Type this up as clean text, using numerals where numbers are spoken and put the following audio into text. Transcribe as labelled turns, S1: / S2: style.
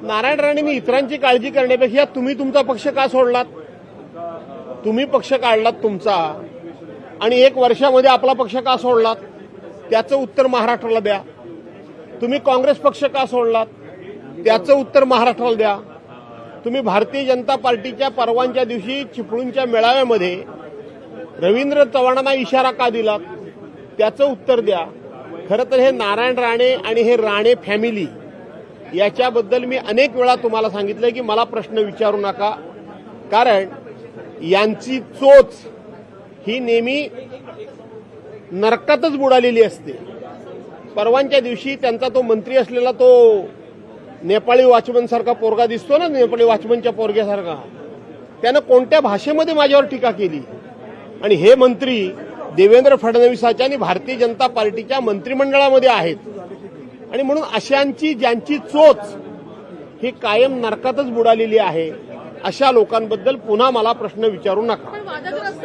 S1: नारायण राणेंनी इतरांची काळजी करण्यापेक्षा तुम्ही तुमचा पक्ष का सोडलात? तुम्ही पक्ष काढलात तुमचा आणि 1 वर्षामध्ये आपला पक्ष का सोडलात त्याचं उत्तर महाराष्ट्राला द्या. तुम्ही काँग्रेस पक्ष का सोडलात त्याचं उत्तर महाराष्ट्राला द्या. तुम्ही भारतीय जनता पार्टीच्या पर्वांच्या दिवशी चिपळूणच्या मेळाव्यामध्ये रवींद्र चव्हाणांना इशारा का दिलात त्याचं उत्तर द्या. खरं तर हे नारायण राणे आणि हे राणे फॅमिली याच्याबद्दल मी अनेक वेळा तुम्हाला सांगितलंय की मला प्रश्न विचारू नका, कारण यांची चोच ही नेहमी नरकातच बुडालेली असते. परवांच्या दिवशी त्यांचा तो मंत्री असलेला तो नेपाळी वॉचमन सारखा पोरगा दिसतो ना, नेपाळी वॉचमनच्या पोरग्यासारखा, त्यानं कोणत्या भाषेमध्ये माझ्यावर टीका केली. आणि हे मंत्री देवेंद्र फडणवीसाच्या आणि भारतीय जनता पार्टीच्या मंत्रिमंडळामध्ये आहेत. आणि म्हणून अशांची ज्यांची चोच ही कायम नरकातच बुडालेली आहे अशा लोकांबद्दल पुन्हा मला प्रश्न विचारू नका.
S2: पण वादग्रस्त